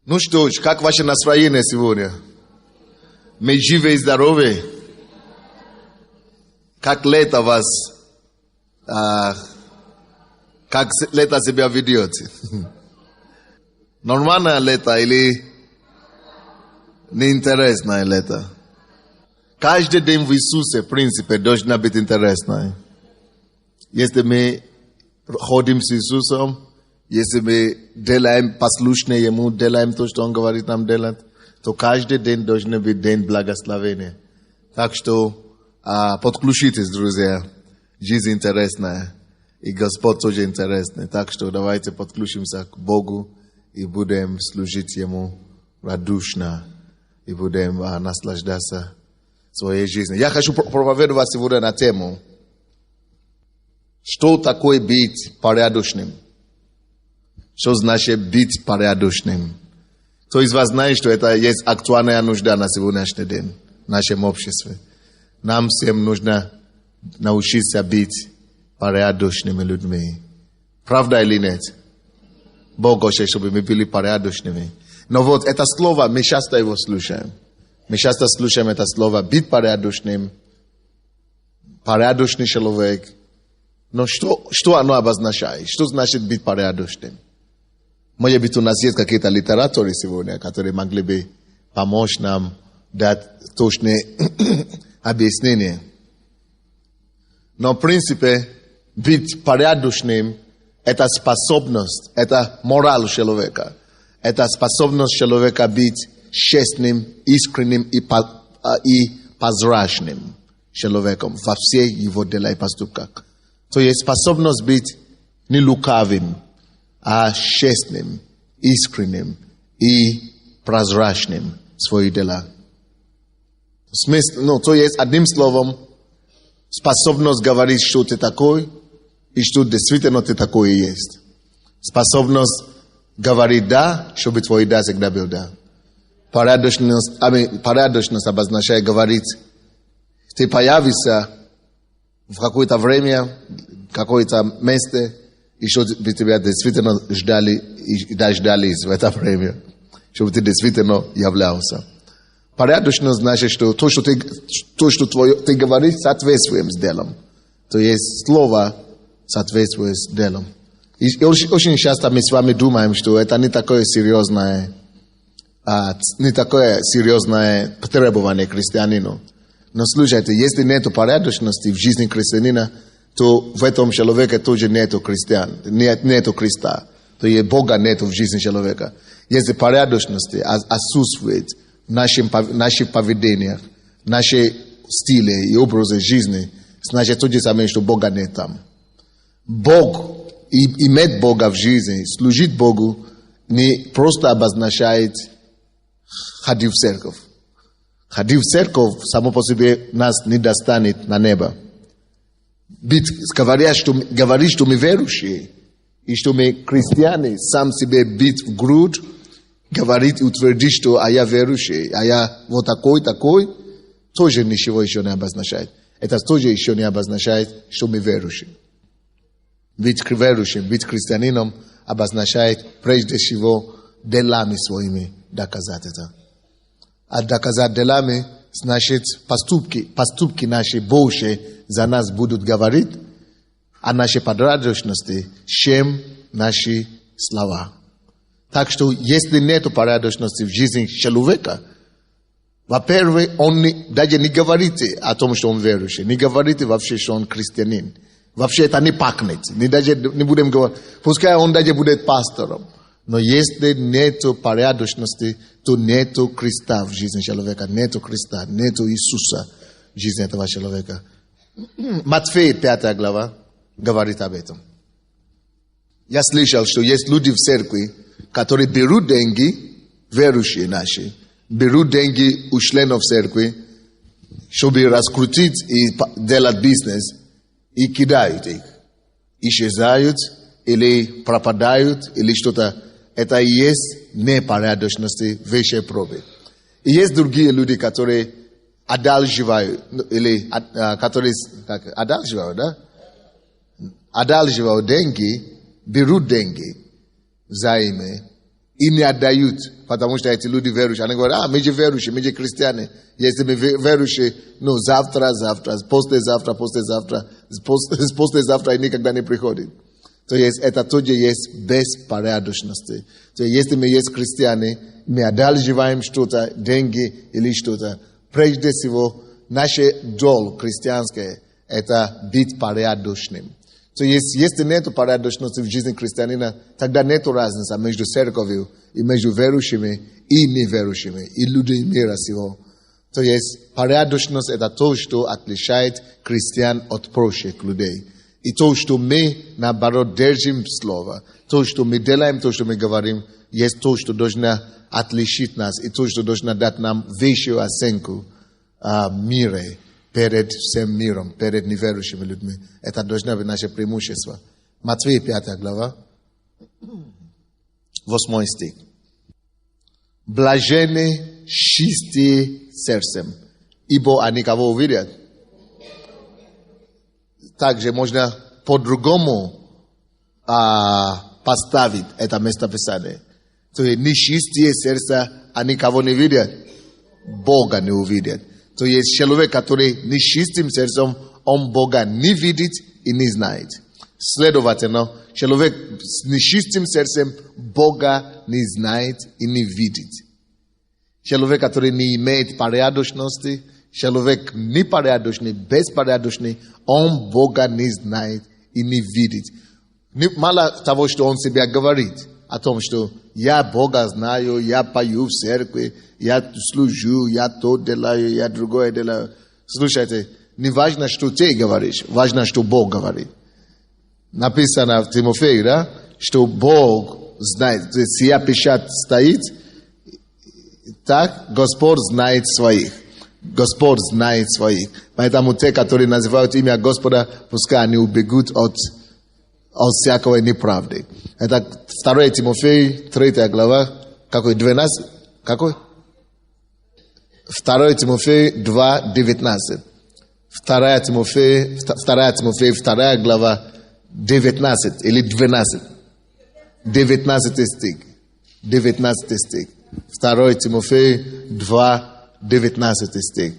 Ну что ж, как ваше настроение сегодня? Мы живы и здоровы? Как лето вас, как лето себя ведет? Нормальное лето или неинтересное лето? Каждый день в Иисусе, в принципе, должна быть интересной. Если мы ходим с Иисусом, если мы делаем послушно Ему, делаем то, что Он говорит нам делать, то каждый день должен быть день благословения. Так что подключитесь, друзья. Жизнь интересная. И Господь тоже интересный. Так что давайте подключимся к Богу и будем служить Ему радушно. И будем наслаждаться своей жизнью. Я хочу проповедовать сегодня на тему, что такое быть порядочным. Что значит быть порядочным? Кто из вас знает, что это есть актуальная нужда на сегодняшний день в нашем обществе? Нам всем нужно научиться быть порядочными людьми. Правда или нет? Бог хочет, чтобы мы были порядочными. Но вот это слово, мы часто его слушаем. Мы часто слушаем это слово быть порядочным, порядочный человек. Но что оно обозначает? Что значит быть порядочным? Может быть, у нас есть какие-то литераторы сегодня, которые могли бы помочь нам дать точные объяснения. Но, в принципе, быть порядочным – это способность, это мораль человека. Это способность человека быть честным, искренним и прозрачным человеком во всех его делах и поступках. То есть способность быть не лукавым, а честным, искренним и прозрачным в своих делах. То есть, одним словом, способность говорить, что ты такой, и что действительно ты такой и есть. Способность говорить «да», чтобы твой «да» всегда был «да». Порядочность обозначает говорить, ты появишься в какое-то время, в какое-то месте, и чтобы тебя действительно ждали и дождались в это время, чтобы ты действительно являлся. Порядочность значит, что то, что ты говоришь, соответствует с делом. То есть слово соответствует с делом. И очень часто мы с вами думаем, что это не такое серьезное требование к христианину. Но слушайте, если нет порядочности в жизни христианина, то в этом человеке тоже нету Христа. То есть Бога нету в жизни человека. Если порядочности отсутствует в наших поведениях, в нашей стиле и образе жизни, значит то же самое, что Бога нет там. Бог, иметь Бога в жизни, служить Богу, не просто обозначает ходить в церковь. Ходить в церковь само по себе нас не достанет на небо. Говорить, что мы верующие, и что мы христиане, сам себе бить в грудь, говорить и утвердить, что я верующий, я вот такой, тоже ничего еще не обозначает. Это тоже еще не обозначает, что мы верующие. Быть верующим, быть христианином обозначает прежде всего делами своими доказать это. А доказать делами значит поступки наши больше за нас будут говорить о нашей порядочности, чем наши слова. Так что, если нет порядочности в жизни человека, во-первых, он даже не говорит о том, что он верующий, не говорит вообще, что он христианин. Вообще это не пахнет. Не будем говорить, пускай он даже будет пастором. Но если нет порядочности, то нет Христа в жизни человека, нет Христа, нет Иисуса в жизни этого человека. Матфея 5 глава говорит об этом. Я слышал, что есть люди в церкви, которые берут деньги, верующие наши, берут деньги у членов церкви, чтобы раскрутить и делать бизнес, и кидают их. Исчезают, или пропадают, или что-то. Это и есть непорядочности высшей пробы. И есть другие люди, которые одалживают, или которые одалживают, да? Одалживают деньги, берут деньги взаймы и не отдают, потому что эти люди верующие. Они говорят, мы же верующие, мы же христиане. Если мы верующие, завтра, послезавтра, послезавтра и никогда не приходит. То есть это тоже есть беспорядочности. То есть если мы есть христиане, мы одалживаем что-то, деньги или что-то, прежде всего, наша долг христианская – это быть порядочным. То есть, если нет порядочности в жизни христианина, тогда нет разницы между церковью и между верующими и неверующими, и людьми мира сего. То есть, порядочность – это то, что отличает христиан от прочих людей. И то, что мы, наоборот, держим слово, то, что мы делаем, то, что мы говорим, есть то, что должно отличить нас, и то, что должно дать нам высшую оценку мира. Перед всем миром, перед неверующими людьми. Это должно быть наше преимущество. Матфея 5 глава, 8 стих. Блаженны чистые сердцем, ибо они кого увидят. Также можно по-другому поставить это местописание. То есть нечистые сердца, они кого не видят? Бога не увидят. То есть человек, который нечистым сердцем, он Бога не видит и не знает. Следовательно, человек с нечистым сердцем Бога не знает и не видит. Человек, который не имеет порядочности, человек непорядочный, беспорядочный, он Бога не знает и не видит. Мало того, что он себе говорит о том, что я Бога знаю, я пою в церкви, я служу, я то делаю, я другое делаю. Слушайте, не важно, что ты говоришь, важно, что Бог говорит. Написано в Тимофею, да, что Бог знает, сия печать стоит, так Господь знает своих. Господь знает своих. Поэтому те, которые называют имя Господа, пускай они убегут от всякой неправды. Это 2 Тимофея, 3 глава, какой, 12? Какой? 2 Тимофея 2, 19. 2 Тимофея, 2 глава, 19 или 12. 19 стих. 19 стих. 2 Тимофея 2, 19 стих.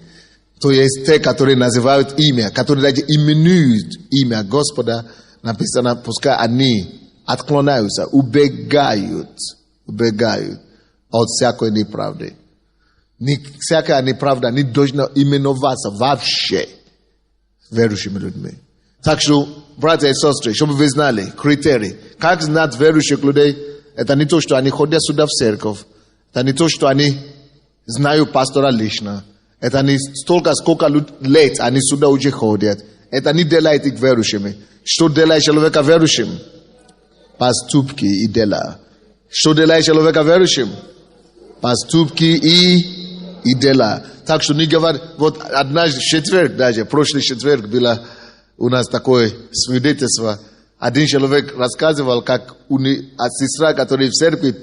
То есть те, которые называют имя, которые даже именуют имя Господа, написано, пускай они отклоняются, убегают от всякой неправды. Всякая неправда не должна именоваться вообще верующими людьми. Так что, братья и сестры, чтобы вы знали критерии, как знать верующих людей, это не то, что они ходят сюда в церковь, это не то, что они знают пастора лично, это не столько, сколько лет они сюда уже ходят, это не делает их верующими. Что делает человека верующим? Поступки и дела. Что делает человека верующим? Поступки и дела. Так что не говорят, вот однажды в четверг даже, прошлый четверг было у нас такое свидетельство. Один человек рассказывал, как сестра, которая в церкви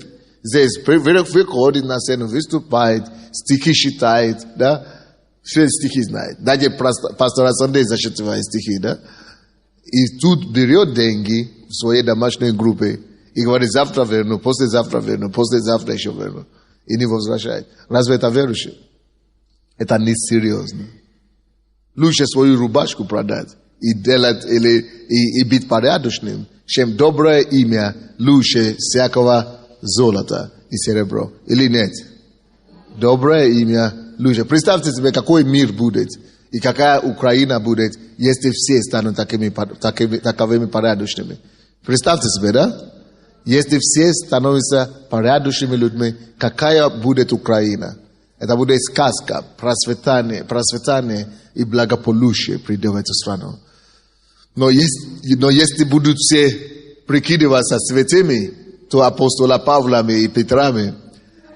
здесь выходит на сцену, выступает, стихи читает, да? Все стихи знает. Даже пастор Сандей зачитывает стихи, да? И тут берет деньги в своей домашней группе и говорит, завтра верну, послезавтра еще верну. И не возвращает. Разве это верующий? Это не серьезно. Лучше свою рубашку продать и делать и быть порядочным, чем доброе имя лучше всякого золота и серебра. Или нет? Доброе имя лучше. Представьте себе, какой мир будет и какая Украина будет, если все станут таковыми порядочными. Представьте себе, да? Если все становятся порядочными людьми, какая будет Украина? Это будет сказка, процветание и благополучие придет в эту страну. Но если будут все прикидываться святыми, то апостола Павлами и Петрами,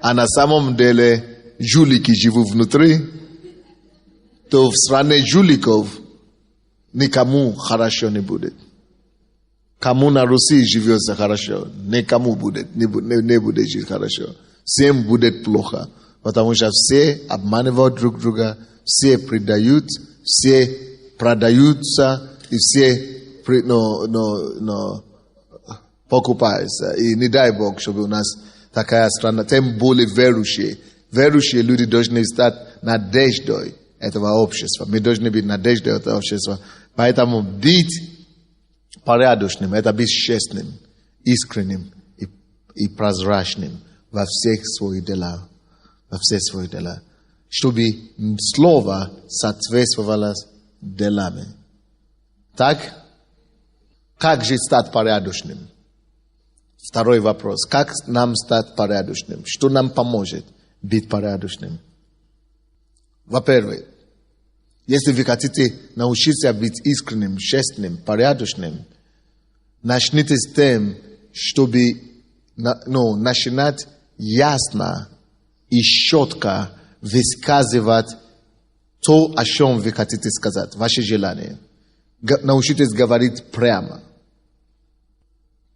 а на самом деле жулики живут внутри, то в стране жуликов никому хорошо не будет. Кому на Руси живется хорошо, никому не будет жить хорошо. Всем будет плохо, потому что все обманывают друг друга, все предают, все продаются и все покупаются. И не дай Бог, чтобы у нас Такая страна, тем более верующие. Верующие люди должны стать надеждой этого общества. Мы должны быть надеждой этого общества. Поэтому быть порядочным, это быть честным, искренним и прозрачным во всех своих делах. Во всех своих делах. Чтобы слово соответствовало делами. Так? Как же стать порядочным? Второй вопрос. Как нам стать порядочным? Что нам поможет быть порядочным? Во-первых, если вы хотите научиться быть искренним, честным, порядочным, начните с тем, чтобы начинать ясно и четко высказывать то, о чем вы хотите сказать, ваши желания. Научитесь говорить прямо,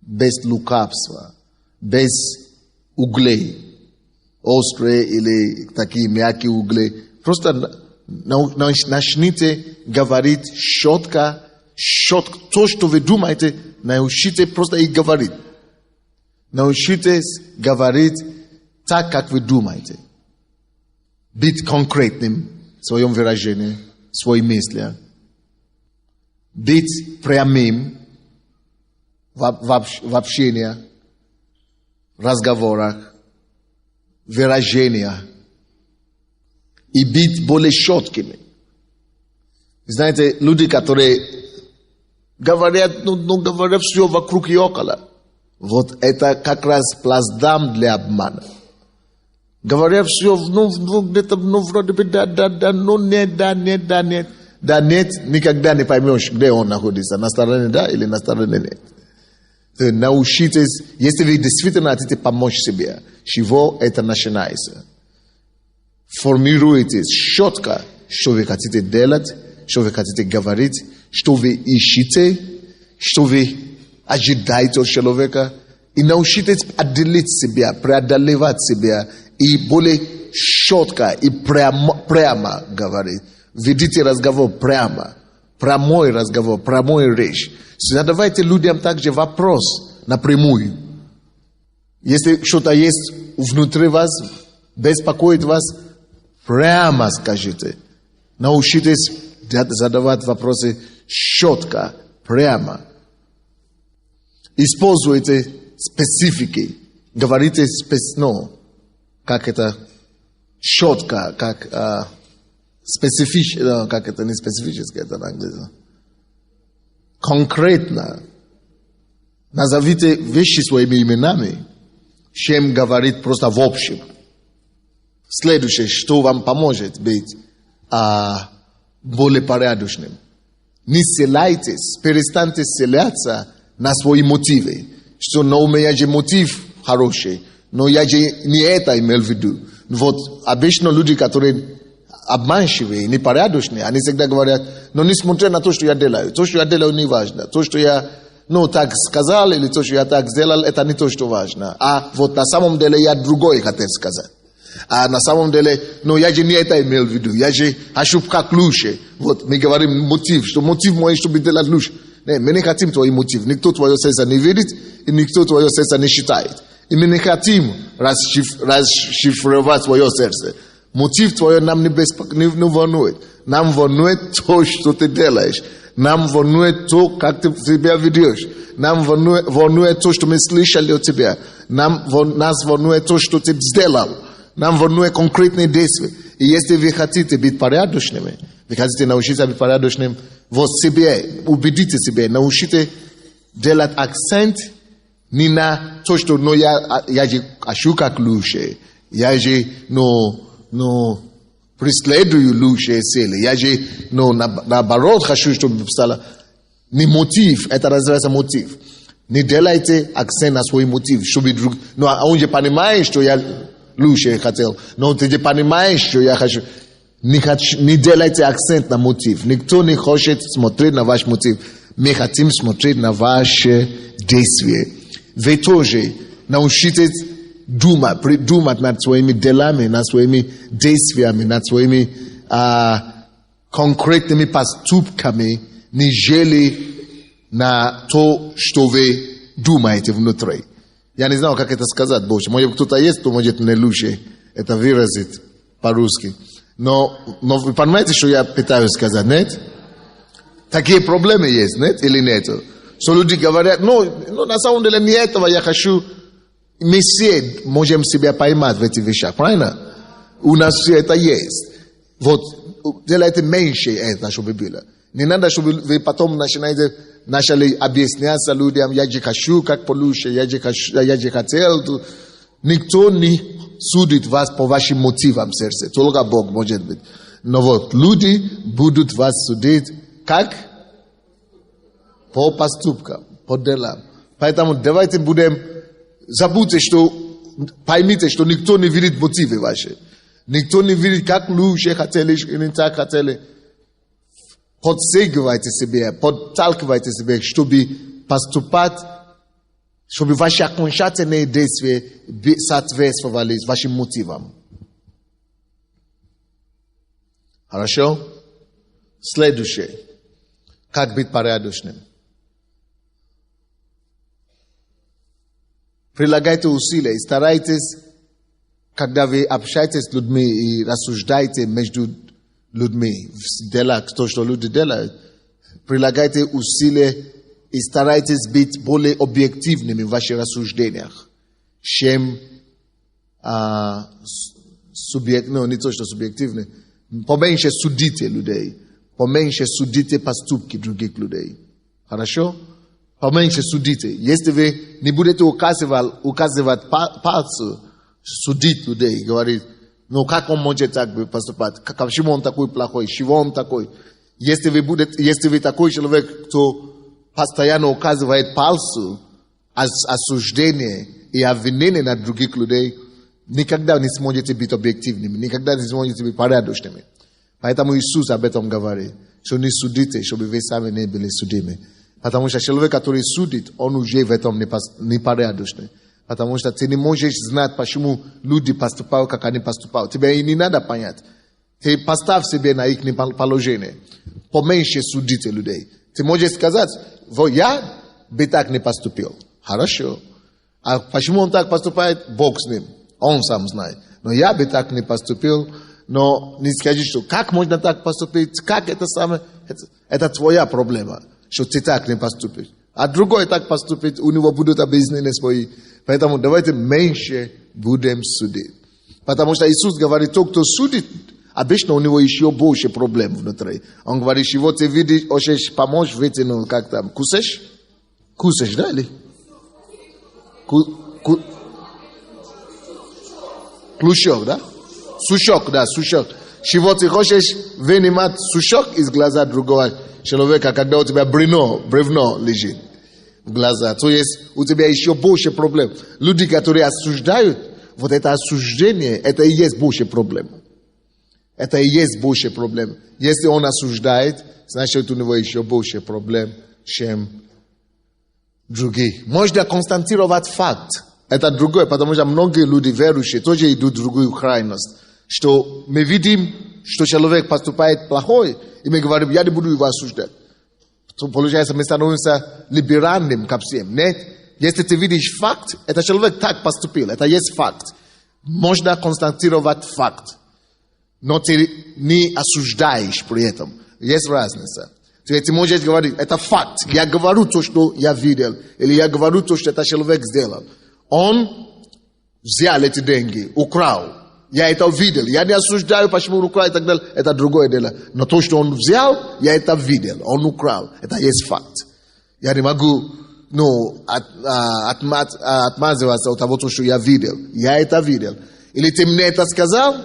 без лукавства, без углей, острые или такие мягкие угли. Просто начните говорить четко, то, что вы думаете, научитесь просто и говорить. Научитесь говорить так, как вы думаете. Быть конкретным в своем выражении, в своих мыслях. Быть прямым в общении, в разговорах, выражениях. И быть более четкими. Знаете, люди, которые говорят, говорят все вокруг и около. Вот это как раз плацдарм для обмана. Говорят все, где-то, вроде бы, да, нет, да, нет. Да, нет, никогда не поймешь, где он находится, на стороне да или на стороне нет. Научитесь, если вы действительно хотите помочь себе, чего это начинается. Формируйте четко, что вы хотите делать, что вы хотите говорить, что вы ищете, что вы ожидаете от человека. И научитесь отделить себя, преодолевать себя и более четко и прямо говорить. Ведите разговор прямо, прямой разговор, прямой речь. Задавайте людям также вопрос напрямую. Если что-то есть внутри вас, беспокоит вас, прямо скажите. Научитесь задавать вопросы четко, прямо. Используйте специфики. Говорите как это четко, как специфично, как это не специфически, это на английском. Конкретно. Назовите вещи своими именами, чем говорить просто в общем. Следующее, что вам поможет быть более порядочным. Не ссылайтесь, перестаньте ссыляться на свои мотивы. Что у меня же мотив хороший, но я же не это имел в виду. Вот обычно люди, которые обманчивые, непорядочные, они всегда говорят, но несмотря на то, что я делаю не важно. То, что я так сказал, или то, что я так сделал, это не то, что важно. А вот на самом деле я другое хотел сказать. А на самом деле, я же не это имел в виду. Я же хочу как лучше. Вот мы говорим мотив, что мотив мой, чтобы делать лучше. Мы не хотим твой мотив. Никто твое сердце не видит, и никто твое сердце не считает. И мы не хотим расшифровать твое сердце. Мотив твой нам не волнует. Нам волнует то, что ты делаешь. Нам волнует то, как ты себя ведешь. Нам волнует то, что мы слышали от тебя. Нас волнует то, что ты сделал. Нам волнует конкретные действия. И если вы хотите быть порядочными, вы хотите научиться быть порядочным, вот себе, убедите себя, научите делать акцент не на то, что я же хочу как лучше. Я же, преследую лучшие цели. Я же, наоборот, хочу, чтобы стало. Не мотив, это называется мотив. Не делайте акцент на свой мотив, чтобы он же понимает, что я лучше хотел, но ты же понимаешь, что я хочу. Не делайте акцент на мотив. Никто не хочет смотреть на ваш мотив. Мы хотим смотреть на ваши действия. Вы тоже научитесь думать над своими делами, над своими действиями, над своими конкретными поступками, нежели на то, что вы думаете внутри. Я не знал, как это сказать больше. Может, кто-то есть, кто может мне лучше это выразить по-русски. Но вы понимаете, что я пытаюсь сказать, нет? Такие проблемы есть, нет? Или нет? Что люди говорят, на самом деле не этого я хочу. Мы все можем себя поймать в этих вещах, правильно? У нас все это есть. Вот, делайте меньше это, чтобы было. Не надо, чтобы вы потом начали объясняться людям, я же хочу как получше, я же хотел. Никто не судит вас по вашим мотивам в сердце. Только Бог может быть. Но вот, люди будут вас судить как? По поступкам, по делам. Поэтому давайте будем... Забудьте, что... Поймите, что никто не видит мотивы ваши. Никто не видит, как лучше хотели, или так хотели. Подсегивайте себе, подталкивайте себе, чтобы поступать, чтобы ваши окончательные действия соответствовали вашим мотивам. Хорошо? Следующее. Как быть порядочным? Прилагайте усилия и старайтесь, когда вы общаетесь с людьми и рассуждаете между людьми, в делах, то, что люди делают, прилагайте усилия и старайтесь быть более объективными в ваших рассуждениях, чем не то, что субъективны. Поменьше судите людей, поменьше судите поступки других людей. Хорошо? Поменьше судите. Если вы не будете указывать пальцем, судить людей, говорить, как он может так поступать, почему он такой плохой, чего он такой. Если вы такой человек, кто постоянно указывает пальцем осуждение и обвинение на других людей, никогда не сможете быть объективными, никогда не сможете быть порядочными. Поэтому Иисус об этом говорит, что не судите, чтобы вы сами не были судимы. Потому что человек, который судит, он уже в этом непорядочный. Потому что ты не можешь знать, почему люди поступают, как они поступают. Тебе и не надо понять. Ты поставь себе на их положение. Поменьше судите людей. Ты можешь сказать, я бы так не поступил. Хорошо. А почему он так поступает? Бог с ним. Он сам знает. Но я бы так не поступил. Но не скажи, что как можно так поступить? Как это самое? Это твоя проблема, что ты так не поступишь. А другой так поступит, у него будут объяснения свои. Поэтому давайте меньше будем судить. Потому что Иисус говорит, тот, кто судит, обычно у него еще больше проблем внутри. Он говорит, чего ты видишь, хочешь помочь, вытянул, как там, кусаешь? Кусаешь, да, или? Клушок, да? Сушок, да, сушок. Чего ты хочешь вынимать сушок из глаза другого человека, когда у тебя бревно лежит в глаза. То есть у тебя еще больше проблем. Люди, которые осуждают, вот это осуждение, это и есть больше проблем. Это и есть больше проблем. Если он осуждает, значит у него еще больше проблем, чем другие. Можно констатировать факт. Это другое, потому что многие люди верующие тоже идут в другую крайность. Что мы видим, что человек поступает плохой, и мы говорим, я не буду его осуждать. То получается, мы становимся либеральным ко всем. Нет? Если ты видишь факт, этот человек так поступил, это есть факт. Можно констатировать факт, но ты не осуждаешь при этом. Есть разница. Ты можешь говорить, это факт. Я говорю то, что я видел, или я говорю то, что этот человек сделал. Он взял эти деньги, украл. Я это видел. Я не осуждаю, почему он украл и так далее. Это другое дело. Но то, что он взял, я это видел. Он украл. Это есть факт. Я не могу отмазываться от того, что я видел. Я это видел. Или ты мне это сказал,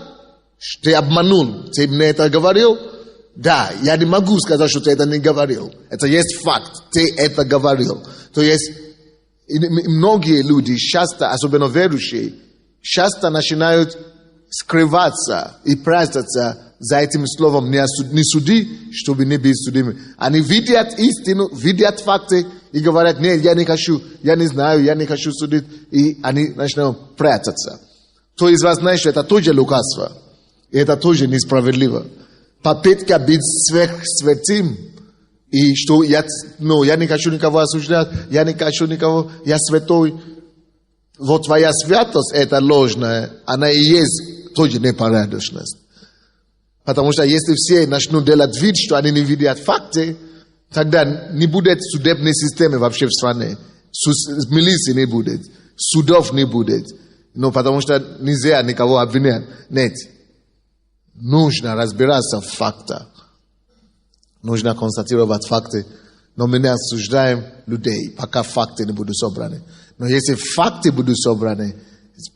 ты обманул. Ты мне это говорил. Да, я не могу сказать, что ты это не говорил. Это есть факт. Ты это говорил. То есть, многие люди часто, особенно верующие, часто начинают скрываться и прятаться за этим словом «не суди», чтобы не быть судимым. Они видят истину, видят факты и говорят, нет, я не хочу, я не знаю, я не хочу судить. И они начинают прятаться. Кто из вас знает, что это тоже лукавство. И это тоже несправедливо. Попытка быть сверхсвятым. И что я не хочу никого осуждать, я не хочу никого, я святой. Вот твоя святость, это ложная, она и есть тоже непорядочность. Потому что если все начнут делать вид, что они не видят факты, тогда не будет судебной системы вообще в стране. Милиции не будет, судов не будет. Ну, потому что нельзя никого обвинять. Нет. Нужно разбираться в фактах. Нужно констатировать факты. Но мы не осуждаем людей, пока факты не будут собраны. Но если факты будут собраны,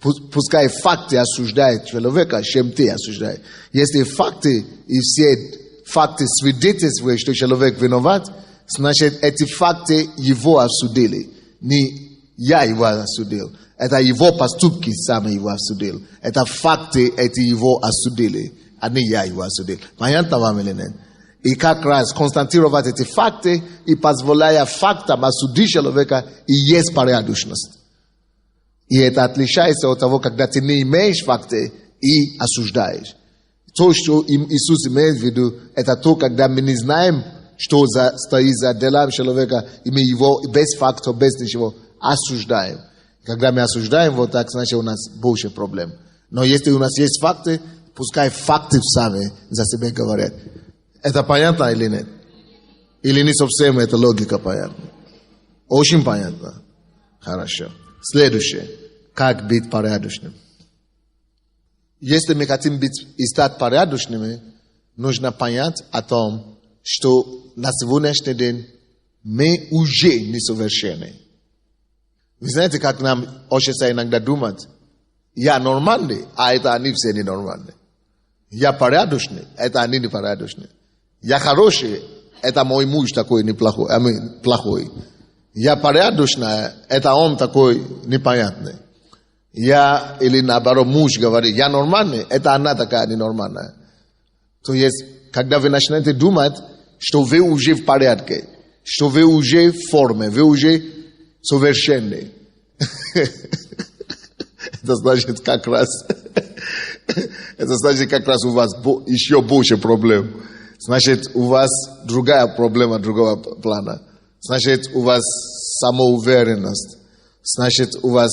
пускай факты осуждают человека, чем ты осуждаешь. Если факты и все факты свидетельствуют, что человек виноват, значит, эти факты его осудили. Не я его осудил. Это его поступки сами его осудил. Это факты, эти его осудили, а не я его осудил. Понятно вам или нет? И как раз констатировать эти факты и позволяя фактам осудить человека, и есть порядочность. И это отличается от того, когда ты не имеешь факты и осуждаешь. То, что Иисус имеет в виду, это то, когда мы не знаем, что стоит за делом человека, и мы его без фактов, без ничего осуждаем. Когда мы осуждаем вот так, значит у нас больше проблем. Но если у нас есть факты, пускай факты сами за себя говорят. Это понятно или нет? Или не совсем эта логика понятна? Очень понятно. Хорошо. Следующее. Как быть порядочным? Если мы хотим быть и стать порядочными, нужно понять о том, что на сегодняшний день мы уже несовершенны. Вы знаете, как нам хочется иногда думать, я нормальный, а это они все ненормальные. Я порядочный, это они непорядочные. Я хороший, это мой муж такой неплохой, плохой. Я порядочный, это он такой непонятный. Я, или наоборот, муж говорит, я нормальный, это она такая ненормальная. То есть, когда вы начинаете думать, что вы уже в порядке, что вы уже в форме, вы уже совершенны. Это значит, как раз у вас еще больше проблем. Значит, у вас другая проблема другого плана. Значит, у вас самоуверенность. Значит, у вас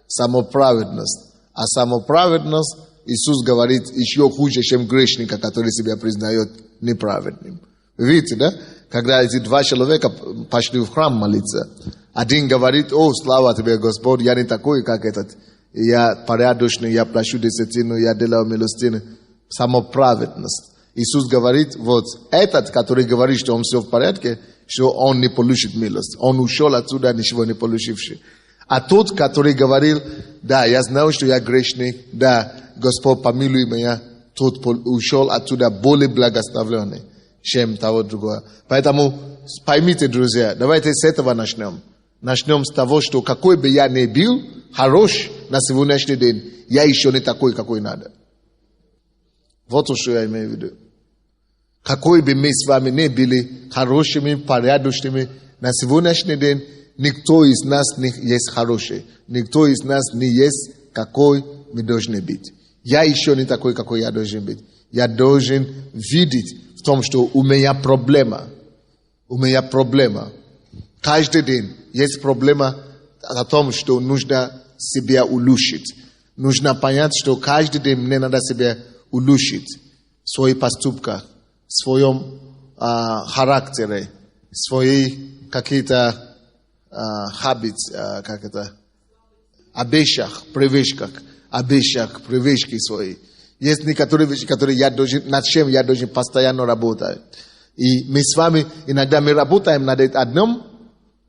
самоправедность. А самоправедность, Иисус говорит, еще хуже, чем грешника, который себя признает неправедным. Вы видите, да? Когда эти два человека пошли в храм молиться, один говорит, о, слава тебе, Господь, я не такой, как этот. Я порядочный, я плачу десятину, я делаю милостину. Самоправедность. Иисус говорит, вот этот, который говорит, что он все в порядке, что он не получит милость. Он ушел отсюда, ничего не получивший. А тот, который говорил, да, я знаю, что я грешный, да, Господь, помилуй меня, тот ушел оттуда более благословленный, чем того другого. Поэтому поймите, друзья, давайте с этого начнем. Начнем с того, что какой бы я ни был, хорош на сегодняшний день, я еще не такой, какой надо. Вот что я имею в виду. Какой бы мы с вами не были хорошими, порядочными, на сегодняшний день никто из нас не есть хороший. Никто из нас не есть, какой мы должны быть. Я еще не такой, какой я должен быть. Я должен видеть в том, что у меня проблема. У меня проблема. Каждый день есть проблема о том, что нужно себя улучшить. Нужно понять, что каждый день мне надо себя улучшить в своих поступках, в своем характере, в своих какие-то обещах, привычки свои. Есть некоторые вещи, которые над чем я должен постоянно работать. И мы с вами, иногда мы работаем над одним,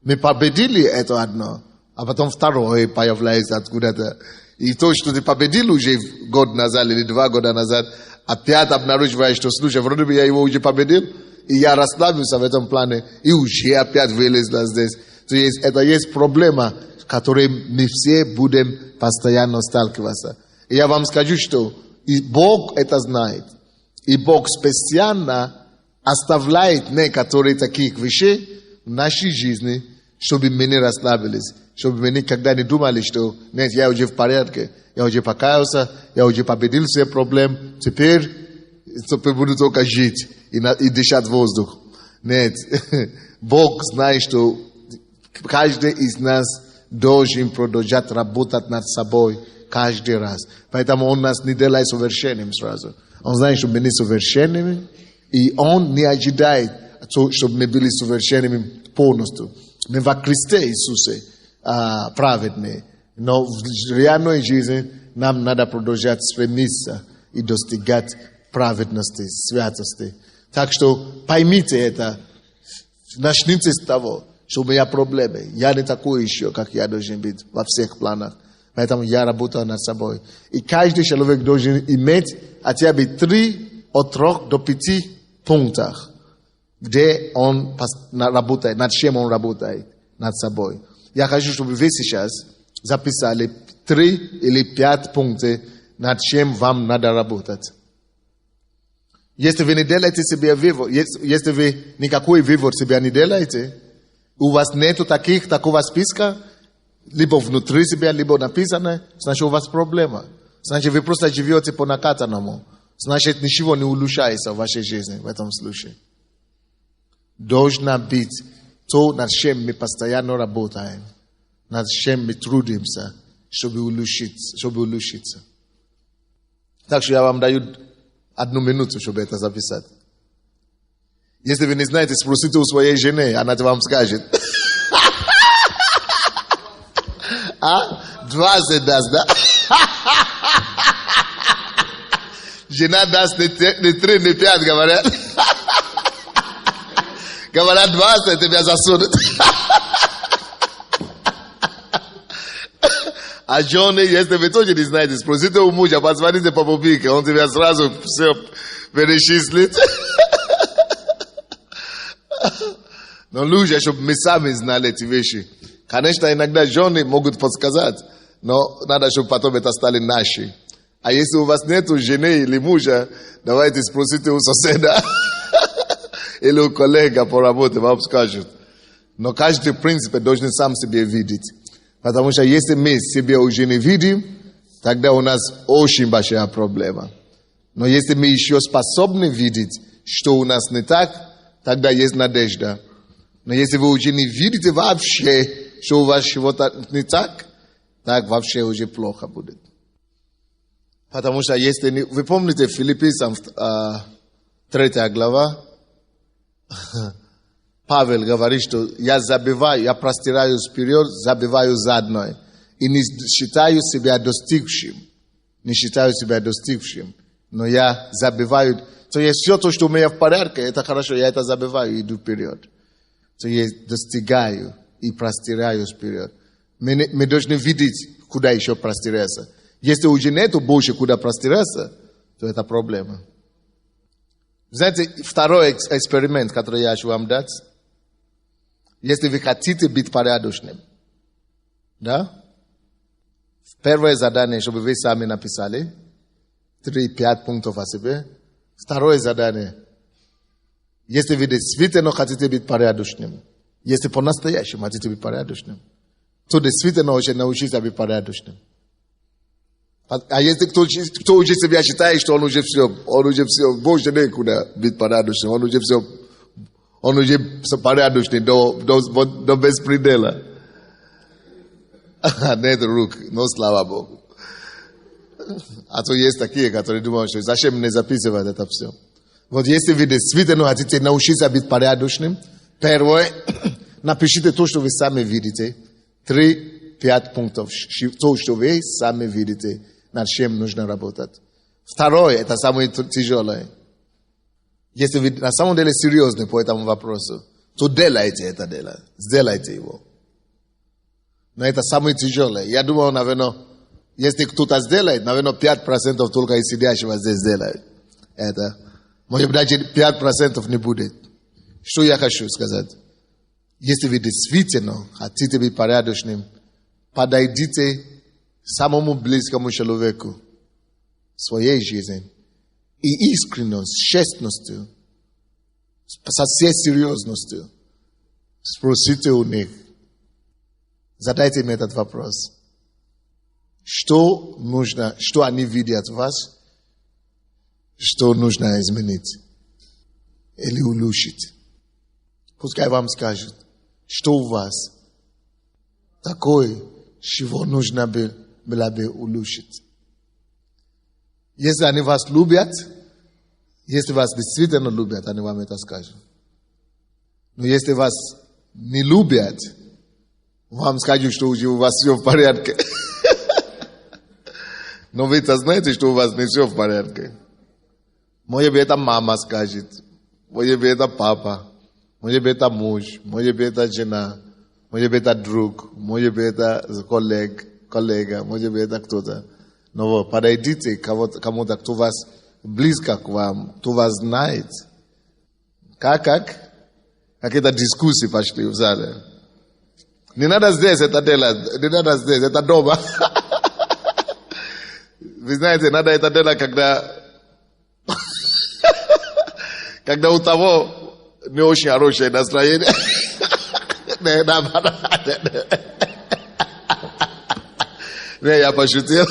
мы победили это одно, а потом второе появляется откуда-то. И то, что ты победил уже год назад или 2 года назад, опять обнаруживаешь, что, слушай, вроде бы я его уже победил, и я расслабился в этом плане, и уже опять вылезла здесь. То есть это есть проблема, с которой мы все будем постоянно сталкиваться. И я вам скажу, что и Бог это знает. И Бог специально оставляет некоторые таких вещей в нашей жизни, чтобы мы не расслабились, чтобы мы никогда не думали, что нет, я уже в порядке, я уже покаялся, я уже победил все проблемы, теперь буду только жить и дышать воздух. Нет, Бог знает, что каждый из нас должен продолжать работать над собой каждый раз. Поэтому он нас не делает совершенными сразу. Он знает, что мы не совершенными, и он не ожидает, чтобы мы были совершенными полностью. Мы во Христе Иисусе праведные. Но в реальной жизни нам надо продолжать стремиться и достигать праведности, святости. Так что поймите это. Начните с того, что у меня проблемы. Я не такой еще, как я должен быть во всех планах. Поэтому я работаю над собой. И каждый человек должен иметь хотя бы 3 от 3 до 5 пунктов, где он работает, над чем он работает, над собой. Я хочу, чтобы вы сейчас записали 3 или 5 пунктов, над чем вам надо работать. Если вы не делаете себе вывод, если вы никакой вывод себе не делаете, у вас нету такого списка, либо внутри себя, либо написано, значит у вас проблема. Значит вы просто живете по накатанному. Значит ничего не улучшается в вашей жизни в этом случае. Должна быть то, над чем мы постоянно работаем, над чем мы трудимся, чтобы улучшиться. Так что я вам даю 1 минуту, чтобы это записать. Если вы не знаете, спросите у своей жены, она вам скажет. 20 даст, да? Жена даст не 3, не 5, говорят. Говорят 20, тебя засунут. А жены, если вы тоже не знаете, спросите у мужа, позвоните по мобильке, он тебя сразу все перечислит. Но лучше, чтобы мы сами знали эти вещи. Конечно, иногда жены могут подсказать, но надо, чтобы потом это стали наши. А если у вас нету жены или мужа, давайте спросите у соседа или у коллега по работе, вам скажут. Но каждый, в принципе, должен сам себе видеть. Потому что если мы себе уже не видим, тогда у нас очень большая проблема. Но если мы еще способны видеть, что у нас не так, тогда есть надежда. Но если вы уже не видите вообще, что у вас чего-то не так, так вообще уже плохо будет. Потому что если не... Вы помните Филиппийцам 3 глава? Павел говорит, что я забиваю, я простираюсь вперед, забиваю задной. И не считаю себя достигшим. Не считаю себя достигшим. Но я забиваю. То есть все то, что у меня в порядке, это хорошо, я это забиваю и иду вперед. То я достигаю и простираюсь вперед. Мы должны видеть, куда еще простираться. Если уже нету больше куда простираться, то это проблема. Знаете, второй эксперимент, который я хочу вам дать. Если вы хотите быть порядочным, да? Первое задание, чтобы вы сами написали. 3-5 пунктов о себе. Второе задание. Если вы действительно хотите быть порядочным, если по-настоящему хотите быть порядочным, то действительно уже научиться быть порядочным. А если кто уже себя считает, что он уже все, больше некуда быть порядочным, он уже порядочный до беспредела. Нет рук, но слава Богу. А то есть такие, которые думают, что зачем мне записывать это все. Вот если вы действительно хотите научиться быть порядочным, первое, напишите то, что вы сами видите. 3-5 пунктов. То, что вы сами видите, над чем нужно работать. Второе, это самое тяжелое. Если вы на самом деле серьезны по этому вопросу, то делайте это дело. Сделайте его. Но это самое тяжелое. Я думаю, наверное, если кто-то сделает, наверное, 5% только из сидящего здесь сделает. Это. Может быть, даже 5% не будет. Что я хочу сказать? Если вы действительно хотите быть порядочным, подойдите самому близкому человеку в своей жизни и искренне, с честностью, со всей серьезностью спросите у них, задайте им этот вопрос. Что нужно, что они видят в вас, что нужно изменить или улучшить. Пускай вам скажут, что у вас такой, чего нужно было бы улучшить. Если они вас любят, если вас действительно любят, они вам это скажут. Но если вас не любят, вам скажут, что уже у вас все в порядке. Но вы-то знаете, что у вас не все в порядке. Может быть, это мама скажет, может быть, это папа, может быть, это муж, может быть, это жена, может быть, это друг, может быть, это коллега, может быть, это кто-то. Но подойдите к кому-то, кто вас близко к вам, кто вас знает. Как? Какие-то дискуссии пошли в зале. Не надо здесь это делать, не надо здесь, это дома. Вы знаете, надо это делать, когда у того не очень хорошее настроение. Не, я пошутил.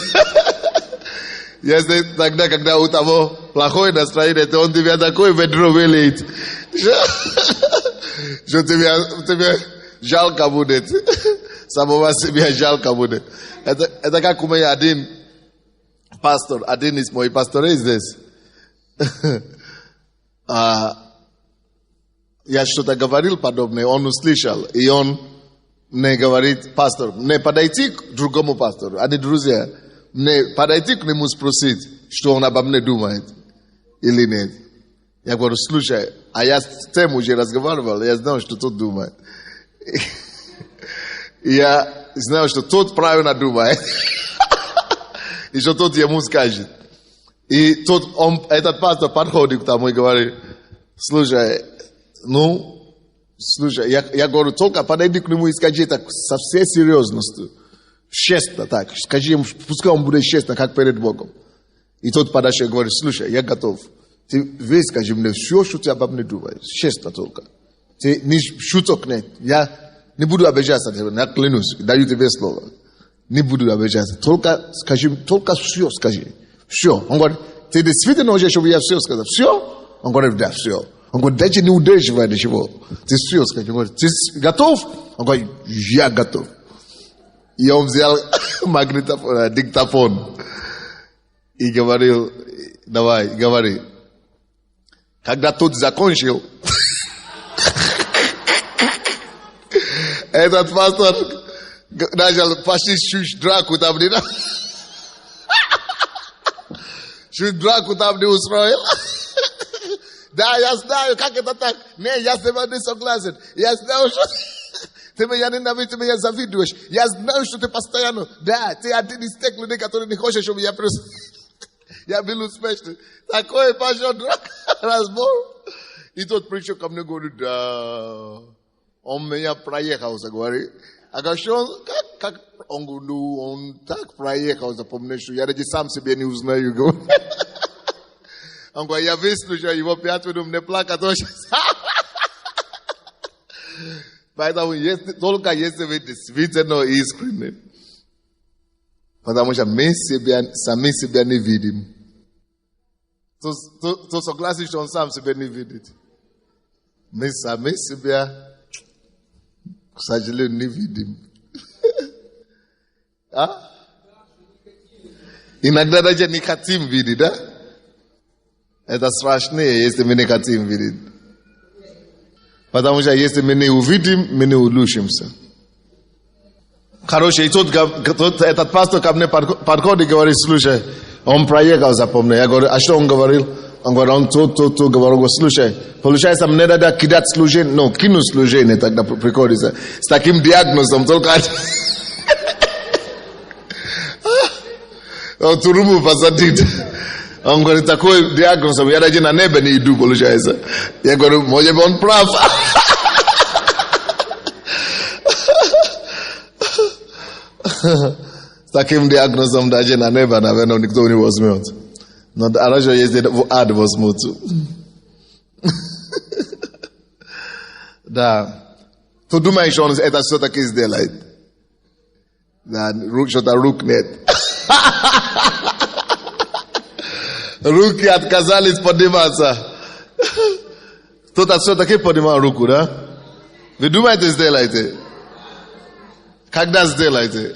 Если тогда, когда у того плохое настроение, то он тебя такое ведро выльет, что тебе жалко будет. Самого себя жалко будет. Это как у меня один пастор, один из моих пасторов здесь. Я что-то говорил подобное, он услышал, и он мне говорит: пастор, мне подойти к другому пастору, они друзья, мне подойти к нему спросить, что он обо мне думает или нет. Я говорю: слушай, а я с тем уже разговаривал, я знал, что тот думает. Я знал, что тот правильно думает, и что тот ему скажет. И этот пастор подходит к тому и говорит: слушай, я говорю, только подойди к нему и скажи так со всей серьезностью, честно так, скажи ему, пускай он будет честно, как перед Богом. И тот подошел и говорит: слушай, я готов. Ты весь скажи мне все, что ты обо мне думаешь, честно только. Ты ни шуток нет. Я не буду обижаться, я клянусь, даю тебе слово. Не буду обижаться. Только скажи, только все скажи. Все. Он говорит: ты действительно хочешь, чтобы я все сказал? Все? Он говорит: да, все. Он говорит: даже не удерживай ничего. Ты все скажи. Он говорит: ты готов? Он говорит: я готов. И он взял диктофон и говорил: давай, говори. Когда тот закончил, этот пастор начал почти чуть драку там не чуть драку там не устроил. Да, я знаю, как это так. Не, я с тобой не согласен. Я знаю, что ты меня ненавидишь, ты меня завидуешь. Я знаю, что ты постоянно... Да, ты один из тех людей, которые не хочешь, чтобы я просто... Я был успешный. Такой пошел разбор. И тот пришел ко мне и говорит: да, он меня проехался, говорит. А что он, как он говорит: ну, он так проехался, помнишь, что я даже сам себе не узнаю, говорит. Он говорит: я выслушаю его 5 минут, мне плакать очень. Поэтому только если вы действительно искренны. Потому что мы сами себя не видим. То согласен, что он сам себя не видит. Мы сами себя, к сожалению, не видим. А? Иногда даже не хотим видеть, да? Это страшнее, если мы не хотим видеть. Потому что если мы не увидим, мы не улучшимся. Хорошо, и этот пастор ко мне подходит и говорит: слушай, он проехал, запомни. Я говорю: а что он говорил? Он говорит: он то говорил. Слушай, получается, мне надо кидать служение, кинуть служение, тогда приходится. С таким диагнозом только... Он тюрьму посадит. Он говорит: такой диагноз, я даже на небо не иду, получается. Я говорю: может быть, он прав. С таким диагнозом даже на небо, наверное, никто не возьмет. Но хорошо, если в ад возьмут. Да. Ты думаешь, что он это все-таки сделает? Да, что-то рукнет. Руки отказались подниматься. Кто-то все-таки поднимал руку, да? Вы думаете, сделаете? Когда сделаете?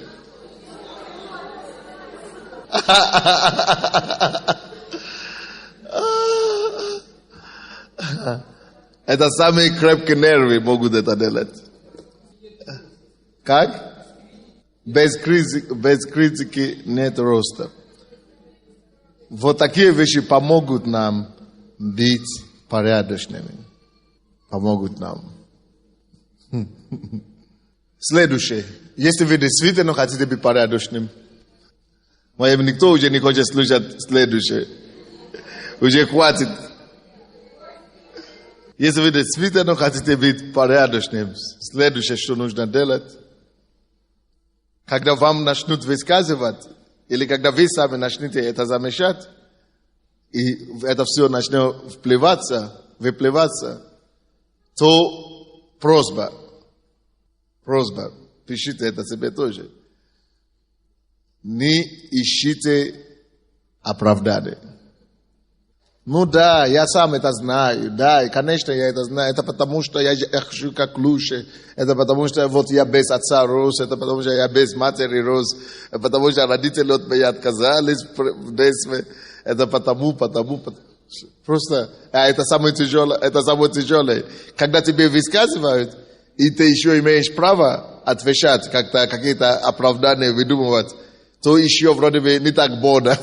Это самые крепкие нервы могут это делать. Как? Без критики нет роста. Вот такие вещи помогут нам быть порядочными. Помогут нам. Следующее. Если вы действительно хотите быть порядочным, моим никто уже не хочет слушать следующее. Уже хватит. Если вы действительно хотите быть порядочным, следующее, что нужно делать, когда вам начнут высказывать, или когда вы сами начнете это замечать, и это все начнет выплываться, то просьба, пишите это себе тоже. Не ищите оправдания. Ну да, я сам это знаю, да, и конечно я это знаю, это потому что я хочу как лучше, это потому что вот я без отца рос, это потому что я без матери рос, потому что родители от меня отказались в детстве, это потому. Просто, это самое тяжелое. Когда тебе высказывают, и ты еще имеешь право отвечать, как-то какие-то оправдания выдумывать, то еще вроде бы не так больно.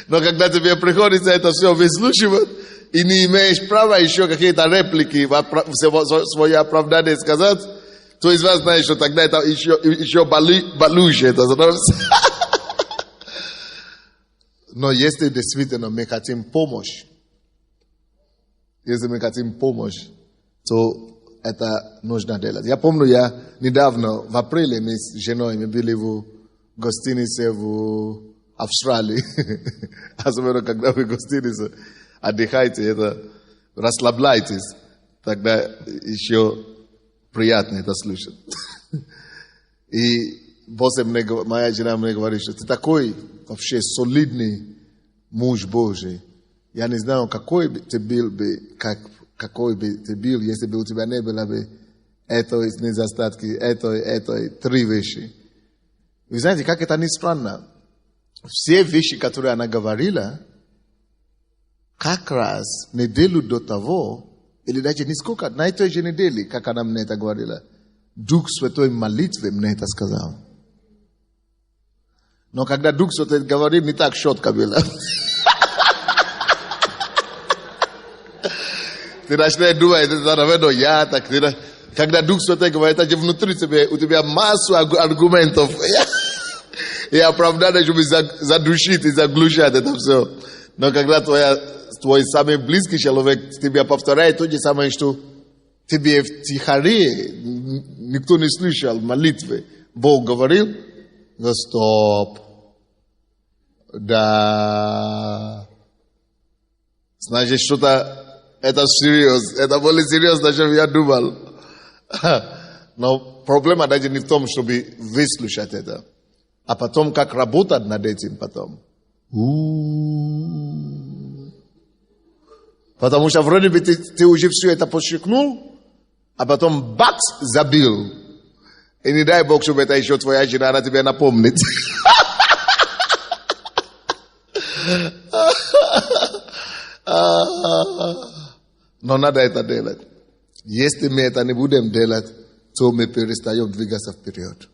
Но когда тебе приходится это все выслушивать, и не имеешь права еще какие-то реплики, свои оправдания сказать, то из вас знает, что тогда это еще балуще это становится. Но если действительно мы хотим помощь, то это нужно делать. Я помню, я недавно, в апреле, мы с женой, мы были в гостинице в Австралии. Особенно, когда вы в гостинице отдыхаете, это расслабляйтесь, тогда еще приятно это слушать. И моя жена мне говорит, что ты такой вообще солидный муж Божий. Я не знаю, какой бы ты был, если бы у тебя не было бы этой недостатки, этой 3 вещи. Вы знаете, как это не странно? Все вещи, которые она говорила, как раз неделю до того, или даже нисколько, на этой же неделе, как она мне это говорила, Дух Святой молитве мне это сказал. Но когда Дух Святой говорит, не так четко было. Ты начинаешь думать, это наверное я, так когда Дух Святой говорит, это внутри тебя, у тебя массу аргументов. И оправдание, чтобы задушить и заглушать это все. Но когда твой самый близкий человек тебе повторяет то же самое, что тебе втихаре никто не слышал молитвы, Бог говорил, да стоп. Да. Значит, что-то это серьезно. Это более серьезно, чем я думал. Но проблема даже не в том, чтобы выслушать это. А потом, как работать над этим потом. Потому что вроде бы ты уже все это подчеркнул, а потом бац, забил. И не дай Бог, чтобы это еще твоя жена, она тебе напомнит. Но надо это делать. Если мы это не будем делать, то мы перестаем двигаться вперед.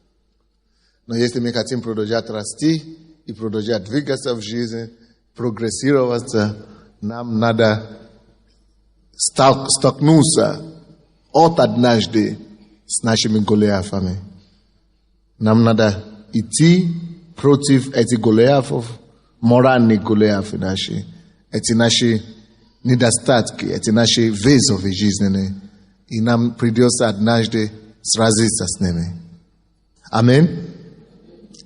Но если мы хотим продолжать расти и продолжать двигаться в жизни, прогрессироваться, нам надо столкнуться от однажды с нашими Голиафами. Нам надо идти против этих Голиафов, моральных Голиафов наши, эти наши недостатки, эти наши вызовы жизненные. И нам придется однажды сразиться с ними. Аминь.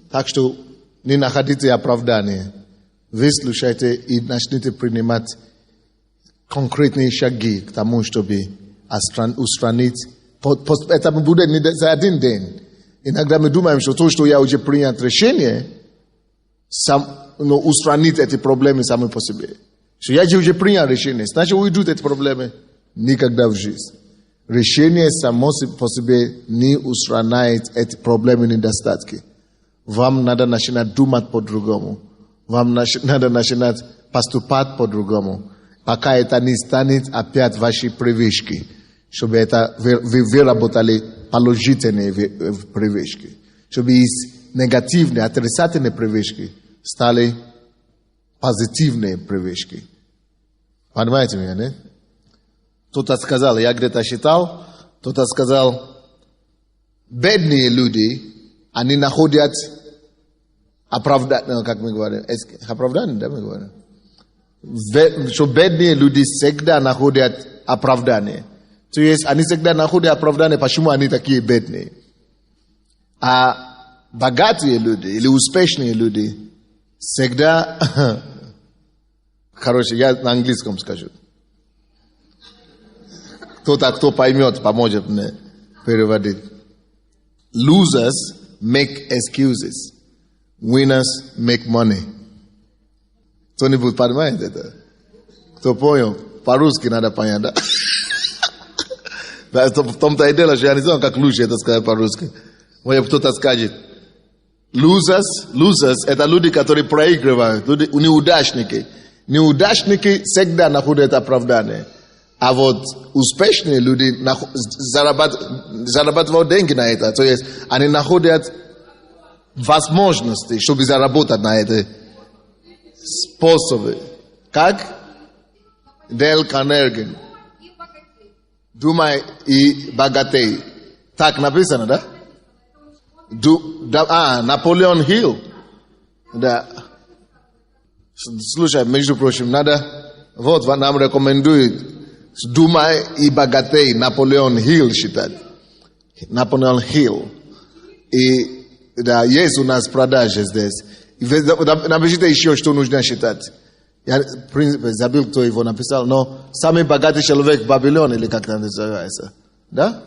Так что не находите оправдания. Выслушайте и начните принимать конкретные шаги к тому, чтобы устранить. Это будет не за один день. Иногда мы думаем, что то, что я уже принял решение, устранить эти проблемы сами по себе. Что я уже принял решение, значит уйдут эти проблемы никогда в жизнь. Решение само по себе не устраняет эти проблемы недостатки. Вам надо начинать думать по-другому. Вам надо начинать поступать по-другому. Пока это не станет опять ваши привычки. Чтобы это вы выработали положительные привычки. Чтобы из негативные, отрицательные привычки стали позитивные привычки. Понимаете меня, нет? Кто-то сказал, я где-то считал, кто-то сказал, бедные люди, они находят оправдание, как мы говорим, оправдание, да, мы говорим? Что бедные люди всегда находят оправдание. То есть, они всегда находят оправдание, почему они такие бедные. А богатые люди или успешные люди всегда... Короче, я на английском скажу. Кто поймет, поможет мне переводить. Losers make excuses. Winners make money. Кто-нибудь понимает это? Кто понял? По-русски надо понять, да? В том-то и дело, что я не знаю, как лучше это сказать по-русски. Может, кто-то скажет. Losers – это люди, которые проигрывают, люди, неудачники. Неудачники всегда находят оправдание. А вот успешные люди зарабатывают деньги на это. То есть они находят возможности, чтобы заработать на это способы. Как? Дейл Карнеги. Думай и богатей. Так написано, да? Наполеон Хилл. Да. Слушай, между прочим, надо... Вот нам рекомендует «Думай и богатей». Наполеон Хилл считает. Наполеон Хилл. И да, есть у нас продажи здесь. Напишите еще, что нужно считать. Я, в принципе, забыл, кто его написал, но самый богатый человек в Вавилоне, или как это называется? Да?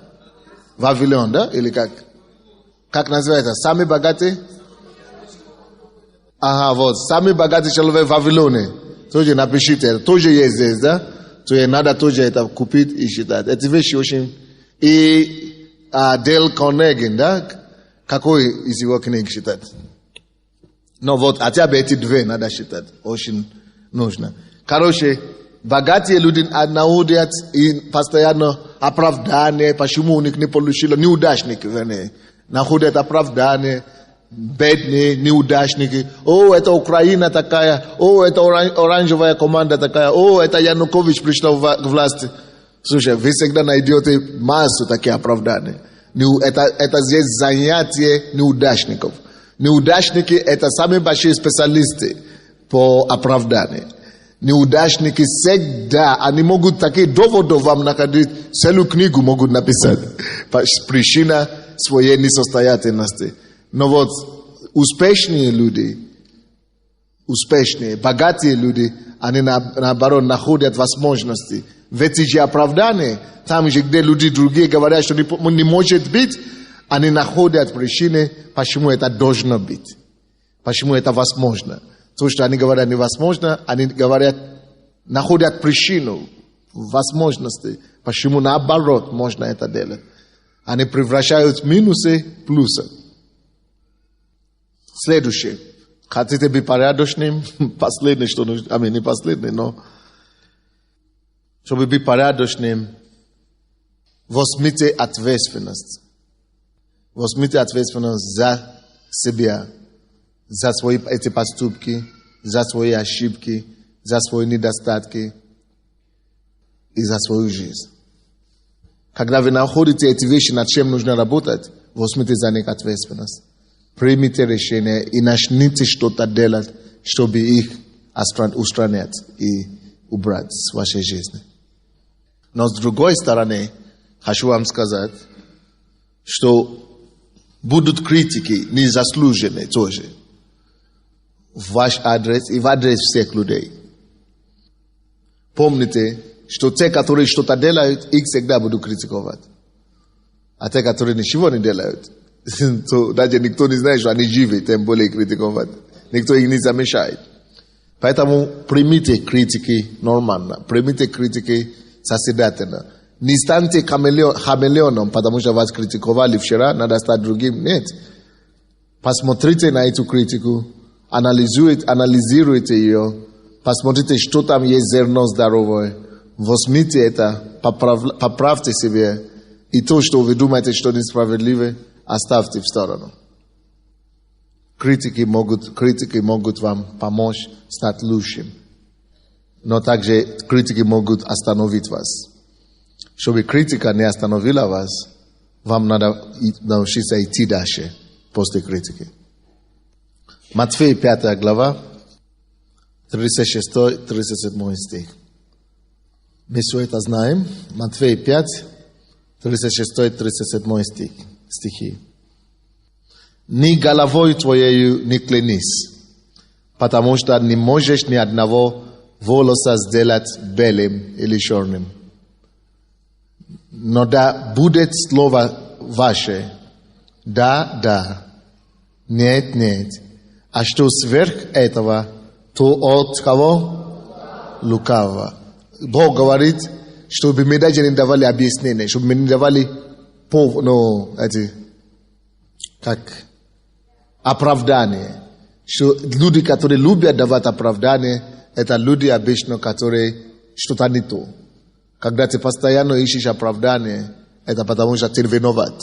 Вавилон, да? Или как? Как называется? Самый богатый? Ага, вот. Самый богатый человек в Вавилоне. Тоже напишите. Тоже есть здесь, да? То есть надо тоже это купить и считать. Эти вещи очень... И Дейл Карнеги, да? Какой из его книг считать? Ну вот, хотя бы эти две надо считать. Очень нужно. Короче, богатые люди находят и постоянно оправдание, почему у них не получилось. Неудачники, вернее. Находят оправдание. Бедные, неудачники. О, это Украина такая. О, это оранжевая команда такая. О, это Янукович пришел к власти. Слушай, вы всегда найдете массу таких оправданий. Это здесь занятие неудачников. Неудачники – это самые большие специалисты по оправданию. Неудачники всегда, они могут такие доводы вам находить, целую книгу могут написать. Причина своей несостоятельности. Но вот успешные люди, богатые люди, они наоборот находят возможности. В эти же оправдания, там же, где люди другие говорят, что не может быть, они находят причины, почему это должно быть. Почему это возможно. То, что они говорят невозможно, они говорят, находят причину, возможности, почему наоборот можно это делать. Они превращают минусы в плюсы. Следующее. Хотите быть порядочным? Последнее, что нужно. Не последнее, но... Чтобы быть порядочным, возьмите ответственность. Возьмите ответственность за себя, за свои эти поступки, за свои ошибки, за свои недостатки и за свою жизнь. Когда вы находите эти вещи, над чем нужно работать, возьмите за них ответственность. Примите решение и начните что-то делать, чтобы их устранять и убрать с вашей жизни. Но с другой стороны, хочу вам сказать, что будут критики незаслуженные тоже в ваш адрес и в адрес всех людей. Помните, что те, которые что-то делают, их всегда будут критиковать. А те, которые ничего не делают, то даже никто не знает, что они живы, тем более критиковать. Никто их не замешает. Поэтому примите критики нормально, примите критики созидательно. Не станьте хамелеоном, потому что вас критиковали вчера, надо стать другим. Нет. Посмотрите на эту критику, анализируйте ее, посмотрите, что там есть зерно здоровое, возьмите это, поправьте себе, и то, что вы думаете, что несправедливо, оставьте в сторону. Критики могут вам помочь стать лучшим, но также критики могут остановить вас. Чтобы критика не остановила вас, вам надо научиться идти дальше после критики. Матфея 5 глава, 36-37 стих. Мы все это знаем. Матфея 5, 36-37 стихи. «Ни головой твоею не клянись, потому что не можешь ни одного волоса сделать белым или черным. Но да будет слово ваше, да, да, нет, нет. А что сверх этого, то от кого? Лукавого». Бог говорит, чтобы мы даже не давали объяснения, чтобы мы не давали оправдание. Что люди, которые любят давать оправдание, это люди обычно, которые что-то не то. Когда ты постоянно ищешь оправдание, это потому что ты виноват.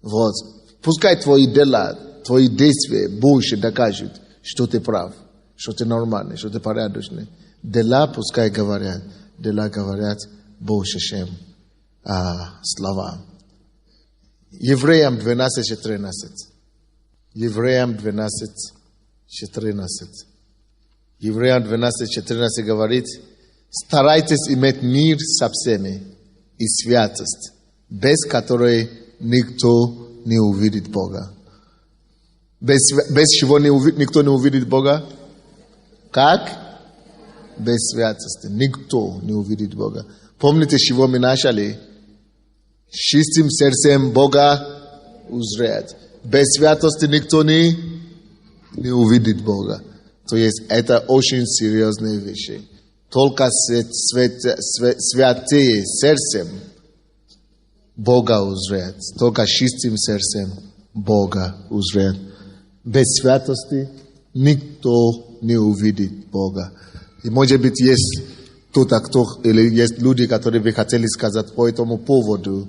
Вот. Пускай твои дела, твои действия больше докажут, что ты прав, что ты нормальный, что ты порядочный. Дела пускай говорят. Дела говорят больше, чем слова. Евреям 12:14. Евреям 12:14. Евреям 12:14 говорит: старайтесь иметь мир со всеми и святость, без которой никто не увидит Бога. Без чего никто не увидит Бога? Как? Без святости. Никто не увидит Бога. Помните, с чего мы начали? Чистым сердцем Бога узрят. Без святости никто не увидит Бога. То есть это очень серьезные вещи. Только святые сердцем Бога узрят. Только чистым сердцем Бога узрят. Без святости никто не увидит Бога. И может быть есть кто-то, или есть люди, которые вы хотели сказать по этому поводу,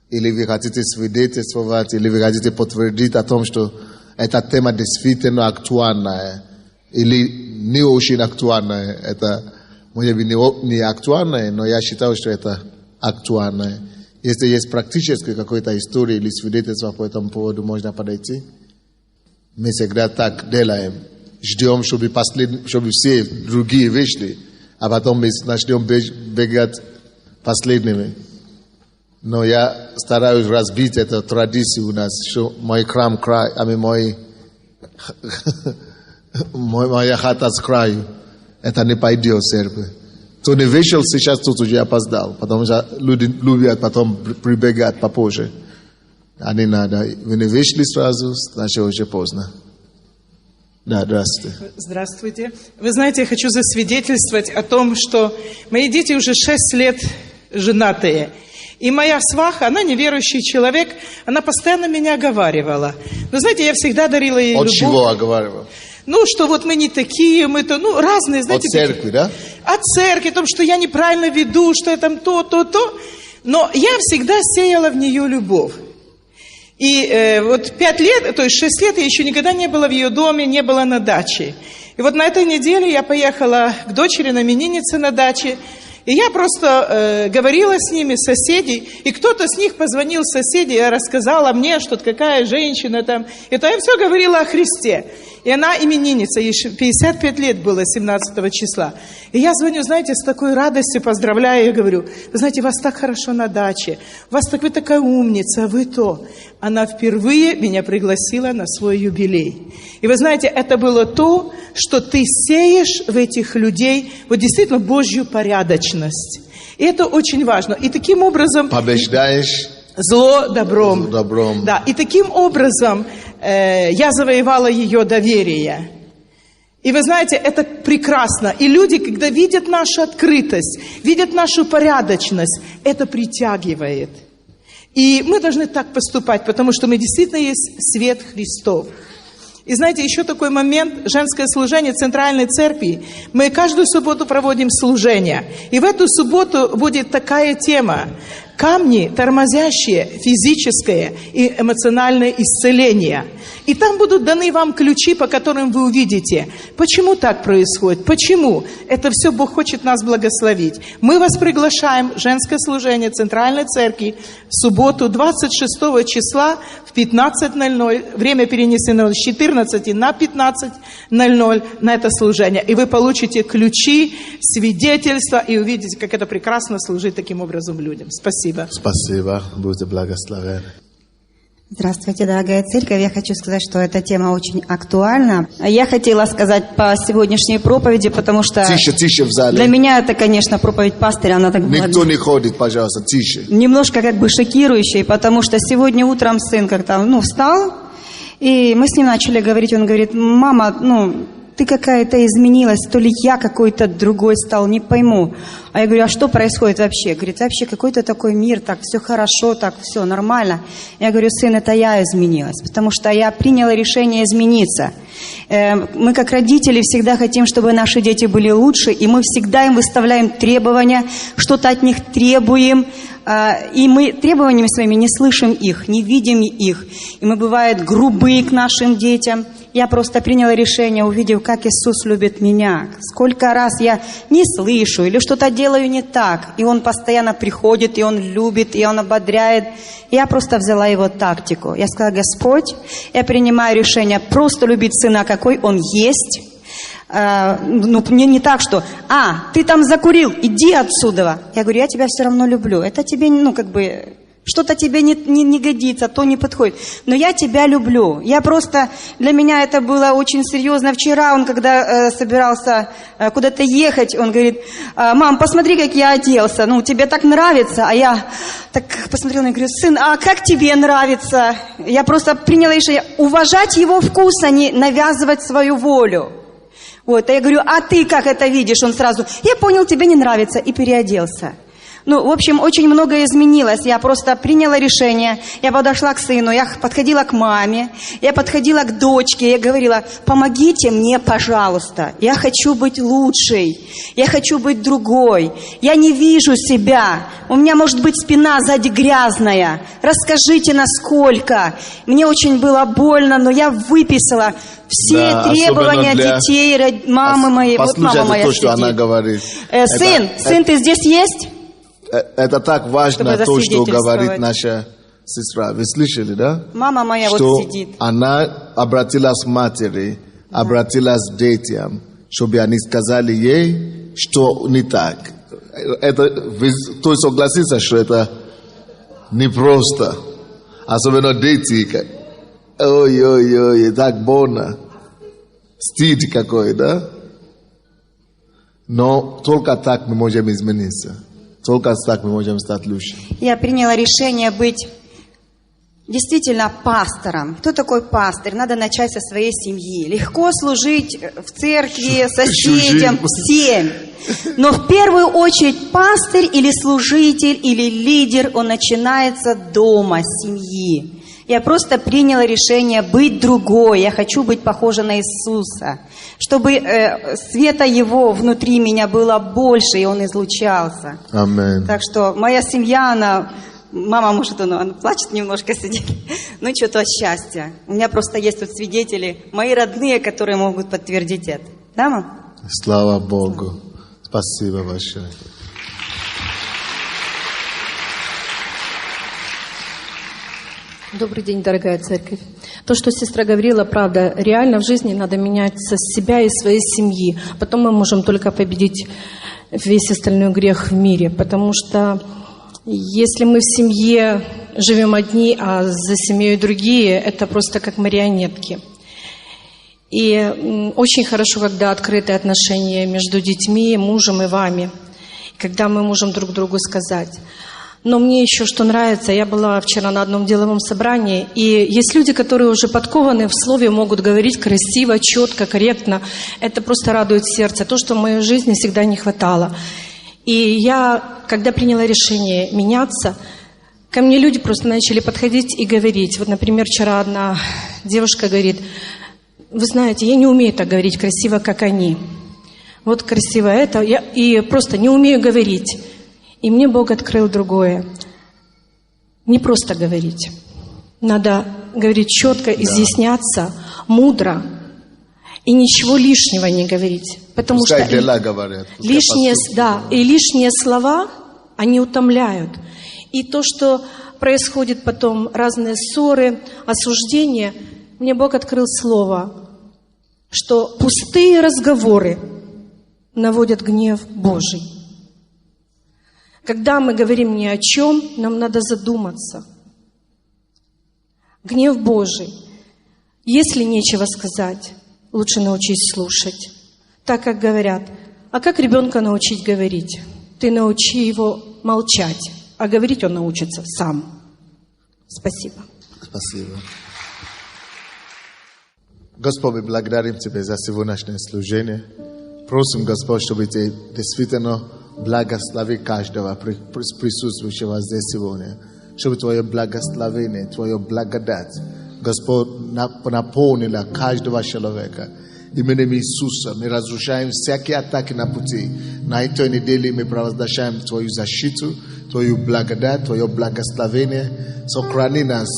или вы хотите свидетельствовать, или вы хотите подтвердить о том, что эта тема действительно актуальная, или не очень актуальная. Это может быть не актуальная, но я считаю, что это актуальная. Если есть практически какая-то история или свидетельство по этому поводу, можно подойти. Мы всегда так делаем. Ждем, чтобы все другие вышли, а потом мы начнем бегать последними. Но я стараюсь разбить эту традицию у нас, что мой храм край, а моя хата с краю. Это не пойдет в церковь. Кто не вышел сейчас, тут уже опоздал, потому что люди любят потом прибегать попозже. А не надо. Вы не вышли сразу, значит уже поздно. Да, здравствуйте. Здравствуйте. Вы знаете, я хочу засвидетельствовать о том, что мои дети уже 6 лет женатые. И моя сваха, она неверующий человек, она постоянно меня оговаривала. Но знаете, я всегда дарила ей любовь. От чего оговаривала? Ну, что вот мы не такие, мы то, разные, знаете. От церкви, да? От церкви, о том, что я неправильно веду, что я там то. Но я всегда сеяла в нее любовь. И вот 5 лет, то есть 6 лет я еще никогда не была в ее доме, не была на даче. И вот на этой неделе я поехала к дочери на имениннице на даче. И я просто говорила с ними, соседей, и кто-то с них позвонил соседей и рассказала мне, что какая женщина там. И то я все говорила о Христе. И она именинница, ей 55 лет было 17 числа. И я звоню, знаете, с такой радостью поздравляю, и говорю: вы знаете, у вас так хорошо на даче, вы такая умница, вы то. Она впервые меня пригласила на свой юбилей. И вы знаете, это было то, что ты сеешь в этих людей, вот действительно Божью порядочность. И это очень важно. И таким образом... Побеждаешь зло добром. Зло добром. Да, и таким образом я завоевала ее доверие. И вы знаете, это прекрасно. И люди, когда видят нашу открытость, видят нашу порядочность, это притягивает. И мы должны так поступать, потому что мы действительно есть свет Христов. И знаете, еще такой момент, женское служение Центральной Церкви. Мы каждую субботу проводим служение. И в эту субботу будет такая тема. Камни, тормозящие физическое и эмоциональное исцеление. И там будут даны вам ключи, по которым вы увидите, почему так происходит, почему. Это все Бог хочет нас благословить. Мы вас приглашаем в женское служение Центральной Церкви в субботу 26 числа в 15:00. Время перенесено с 14 на 15:00 на это служение. И вы получите ключи, свидетельства и увидите, как это прекрасно служить таким образом людям. Спасибо. Спасибо. Будьте благословенны. Здравствуйте, дорогая церковь. Я хочу сказать, что эта тема очень актуальна. Я хотела сказать по сегодняшней проповеди, потому что Тише в зале. для меня это, конечно, проповедь пастыря, она так была Никто не ходит, пожалуйста, тише. немножко как бы шокирующей, потому что сегодня утром сын как-то, встал, и мы с ним начали говорить, он говорит: мама, ты какая-то изменилась, то ли я какой-то другой стал, не пойму. А я говорю: а что происходит вообще? Говорит: вообще какой-то такой мир, так все хорошо, так все нормально. Я говорю: сын, это я изменилась, потому что я приняла решение измениться. Мы как родители всегда хотим, чтобы наши дети были лучше, и мы всегда им выставляем требования, что-то от них требуем, и мы требованиями своими не слышим их, не видим их, и мы, бывает, грубые к нашим детям. Я просто приняла решение, увидев, как Иисус любит меня. Сколько раз я не слышу или что-то делаю не так, и Он постоянно приходит, и Он любит, и Он ободряет. Я просто взяла Его тактику. Я сказала: Господь, я принимаю решение просто любить Сына, какой Он есть. Мне не так, что: ты там закурил, иди отсюда. Я говорю: я тебя все равно люблю. Это тебе, что-то тебе не годится, то не подходит. Но я тебя люблю. Для меня это было очень серьезно. Вчера он, когда собирался куда-то ехать, он говорит: мам, посмотри, как я оделся. Тебе так нравится? А я так посмотрела и говорю: сын, а как тебе нравится? Я просто приняла решение уважать его вкус, а не навязывать свою волю. А я говорю: а ты как это видишь? Он сразу: я понял, тебе не нравится, и переоделся. В общем, очень многое изменилось. Я просто приняла решение. Я подошла к сыну, я подходила к маме, я подходила к дочке, я говорила: помогите мне, пожалуйста. Я хочу быть лучшей, я хочу быть другой. Я не вижу себя. У меня, может быть, спина сзади грязная. Расскажите, насколько. Мне очень было больно, но я выписала все требования детей, мамы моей. Послушайте мама моя то, что она говорит. Сын, ты здесь есть? Это так важно, то, что говорит наша сестра. Вы слышали, да? Мама моя что сидит. Она обратилась к матери, обратилась к детям, чтобы они сказали ей, что не так. Вы согласитесь, что это непросто. Особенно дети. Ой, так больно. Стыд какой, да? Но только так мы можем измениться. Только так мы можем стать лучше. Я приняла решение быть действительно пастором. Кто такой пастырь? Надо начать со своей семьи. Легко служить в церкви, соседям, всем. Но в первую очередь пастырь или служитель, или лидер, он начинается дома, с семьи. Я просто приняла решение быть другой. Я хочу быть похожа на Иисуса. Чтобы света Его внутри меня было больше, и Он излучался. Аминь. Так что моя семья, мама, может, она плачет немножко, сидит. Что-то от счастья. У меня просто есть тут свидетели, мои родные, которые могут подтвердить это. Да, мам? Слава Богу. Спасибо большое. Добрый день, дорогая церковь. То, что сестра говорила, правда, реально в жизни надо менять со себя и своей семьи. Потом мы можем только победить весь остальной грех в мире. Потому что если мы в семье живем одни, а за семьей другие, это просто как марионетки. И очень хорошо, когда открытые отношения между детьми, мужем и вами. Когда мы можем друг другу сказать: Но мне еще что нравится, я была вчера на одном деловом собрании, и есть люди, которые уже подкованы в слове, могут говорить красиво, четко, корректно. Это просто радует сердце, то, что в моей жизни всегда не хватало. И я, когда приняла решение меняться, ко мне люди просто начали подходить и говорить. Вот, например, вчера одна девушка говорит: вы знаете, я не умею так говорить красиво, как они. Вот красиво это, и просто не умею говорить. И мне Бог открыл другое. Не просто говорить. Надо говорить четко, изъясняться, мудро. И ничего лишнего не говорить. Потому Пускай что дела говорят. лишние слова, они утомляют. И то, что происходит потом, разные ссоры, осуждения, мне Бог открыл слово, что пустые разговоры наводят гнев Божий. Когда мы говорим ни о чем, нам надо задуматься. Гнев Божий. Если нечего сказать, лучше научись слушать. Так как говорят, а как ребенка научить говорить? Ты научи его молчать, а говорить он научится сам. Спасибо. Спасибо. Господь, мы благодарим Тебя за сегодняшнее служение. Просим, Господь, чтобы Ты действительно благослови каждого присутствующего здесь сегодня. Чтобы Твое благословение, Твое благодать, Господь, наполнила каждого человека. Именем Иисуса мы разрушаем всякие атаки на пути. На этой неделе мы провозглашаем Твою защиту, Твою благодать, Твое благословение. Сохрани нас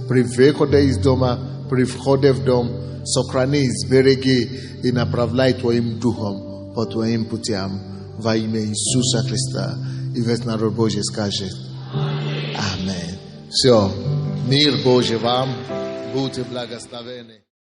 при выходе из дома, при входе в дом. Сохрани, сбереги и направляй Твоим Духом по Твоим путям. Во имя Иисуса Христа. И весь народ Божий скажет Аминь. Все. Мир Божий вам. Будьте благословенны.